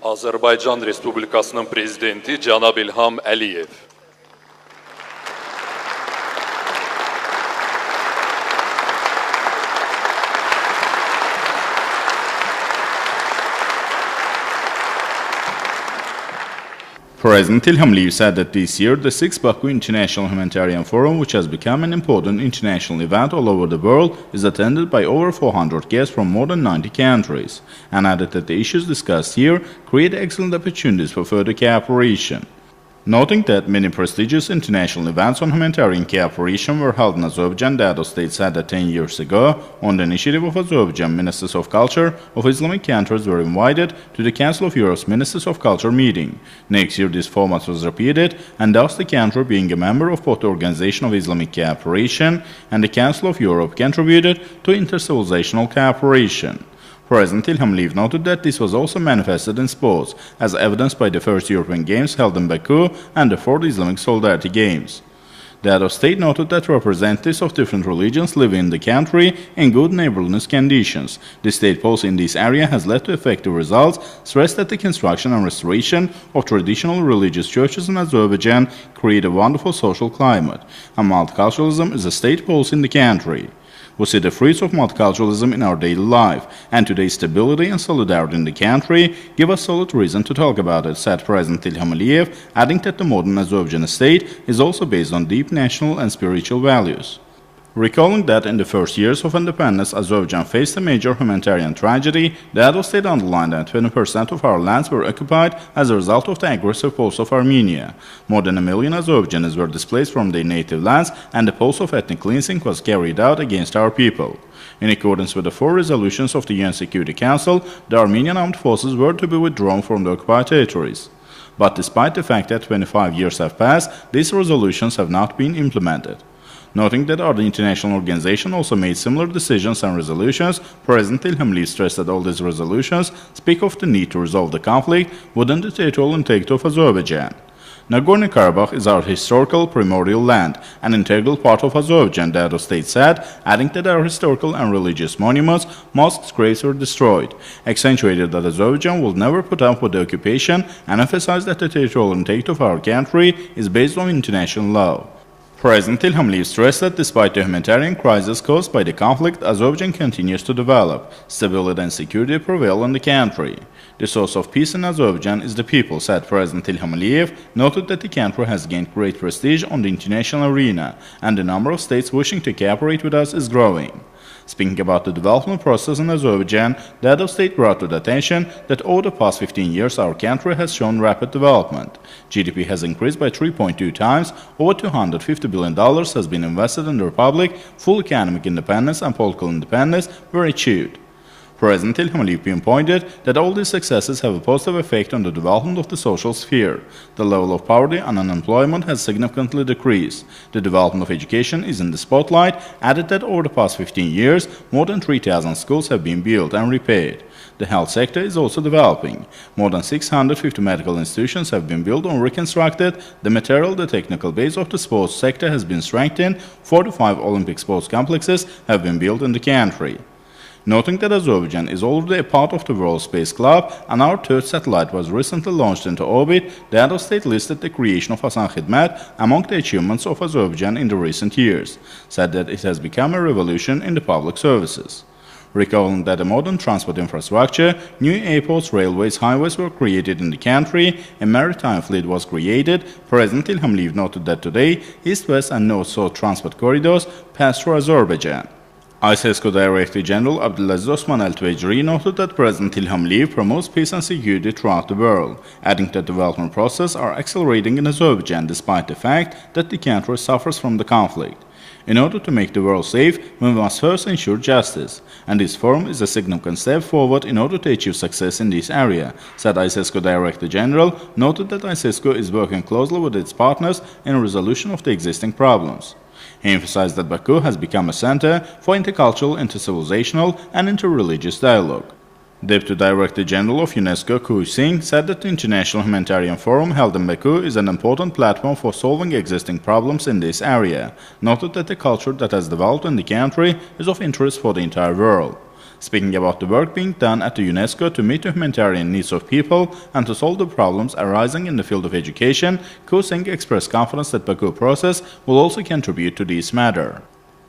Azərbaycan Respublikasının Prezidenti Cənab İlham Əliyev. President İlham Əliyev said that this year the 6th Baku International Humanitarian Forum, which has become an important international event all over the world, is attended by over 400 guests from more than 90 countries, and added that the issues discussed here create excellent opportunities for further cooperation. Noting that many prestigious international events on humanitarian cooperation were held in Azerbaijan, the Ado state said that 10 years ago, on the initiative of Azerbaijan, ministers of culture of Islamic countries were invited to the Council of Europe's Ministers of Culture meeting. Next year, this format was repeated, and thus the country, being a member of both the Organization of Islamic Cooperation and the Council of Europe, contributed to intercivilizational cooperation. President İlham Əliyev noted that this was also manifested in sports, as evidenced by the first European Games held in Baku and the fourth Islamic Solidarity Games. The head of state noted that representatives of different religions live in the country in good neighborliness conditions. The state policy in this area has led to effective results, stressed that the construction and restoration of traditional religious churches in Azerbaijan create a wonderful social climate, and multiculturalism is a state policy in the country. We see the fruits of multiculturalism in our daily life, and today's stability and solidarity in the country give us solid reason to talk about it, said President İlham Əliyev, adding that the modern Azerbaijan state is also based on deep national and spiritual values. Recalling that in the first years of independence, Azerbaijan faced a major humanitarian tragedy, the head of state underlined that 20% of our lands were occupied as a result of the aggressive pulse of Armenia. More than 1 million Azerbaijanis were displaced from their native lands, and the pulse of ethnic cleansing was carried out against our people. In accordance with the 4 resolutions of the UN Security Council, the Armenian armed forces were to be withdrawn from the occupied territories. But despite the fact that 25 years have passed, these resolutions have not been implemented. Noting that other international organizations also made similar decisions and resolutions, President İlham Əliyev stressed that all these resolutions speak of the need to resolve the conflict within the territorial integrity of Azerbaijan. Nagorno-Karabakh is our historical primordial land, an integral part of Azerbaijan, the head of state said, adding that our historical and religious monuments, mosques, graves were destroyed, accentuated that Azerbaijan will never put up with the occupation, and emphasized that the territorial integrity of our country is based on international law. President İlham Əliyev stressed that despite the humanitarian crisis caused by the conflict, Azerbaijan continues to develop. Stability and security prevail in the country. The source of peace in Azerbaijan is the people, said President İlham Əliyev, noted that the country has gained great prestige on the international arena, and the number of states wishing to cooperate with us is growing. Speaking about the development process in Azerbaijan, the head of state brought to the attention that over the past 15 years our country has shown rapid development. GDP has increased by 3.2 times, over $250 billion has been invested in the republic, full economic independence and political independence were achieved. President İlham Əliyev pinpointed that all these successes have a positive effect on the development of the social sphere. The level of poverty and unemployment has significantly decreased. The development of education is in the spotlight, added that over the past 15 years, more than 3,000 schools have been built and repaired. The health sector is also developing. More than 650 medical institutions have been built or reconstructed. The material, the technical base of the sports sector has been strengthened. 45 Olympic sports complexes have been built in the country. Noting that Azerbaijan is already a part of the World Space Club and our third satellite was recently launched into orbit, the head of state listed the creation of Hasan Khidmat among the achievements of Azerbaijan in the recent years, said that it has become a revolution in the public services. Recalling that a modern transport infrastructure, new airports, railways, highways were created in the country, a maritime fleet was created, President İlham Əliyev noted that today, east-west and north-south transport corridors pass through Azerbaijan. ISESCO Director General Abdulaziz Osman Al-Tuejri noted that President İlham Əliyev promotes peace and security throughout the world, adding that development processes are accelerating in Azerbaijan despite the fact that the country suffers from the conflict. In order to make the world safe, we must first ensure justice, and this forum is a significant step forward in order to achieve success in this area, said ISESCO Director General, noted that ISESCO is working closely with its partners in resolution of the existing problems. He emphasized that Baku has become a center for intercultural, intercivilizational, and interreligious dialogue. Deputy Director General of UNESCO, Kuy Singh, said that the International Humanitarian Forum held in Baku is an important platform for solving existing problems in this area, noted that the culture that has developed in the country is of interest for the entire world. speaking about the work being done at the UNESCO to meet the humanitarian needs of people and to solve the problems arising in the field of education, Ko Singh expressed confidence that Baku process will also contribute to this matter.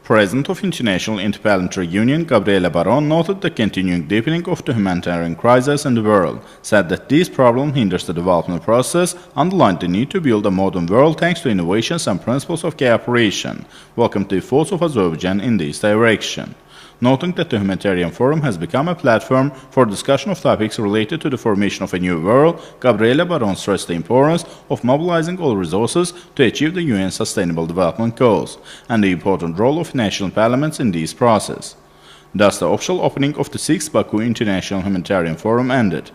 President of International Interparliamentary Union Gabriela Baron noted the continuing deepening of the humanitarian crisis in the world, said that this problem hinders the development process, underlined the need to build a modern world thanks to innovations and principles of cooperation, welcomed the efforts of Azerbaijan in this direction. Noting that the Humanitarian Forum has become a platform for discussion of topics related to the formation of a new world, Gabriela Baron stressed the importance of mobilizing all resources to achieve the UN Sustainable Development Goals and the important role of national parliaments in this process. Thus, the official opening of the 6th Baku International Humanitarian Forum ended.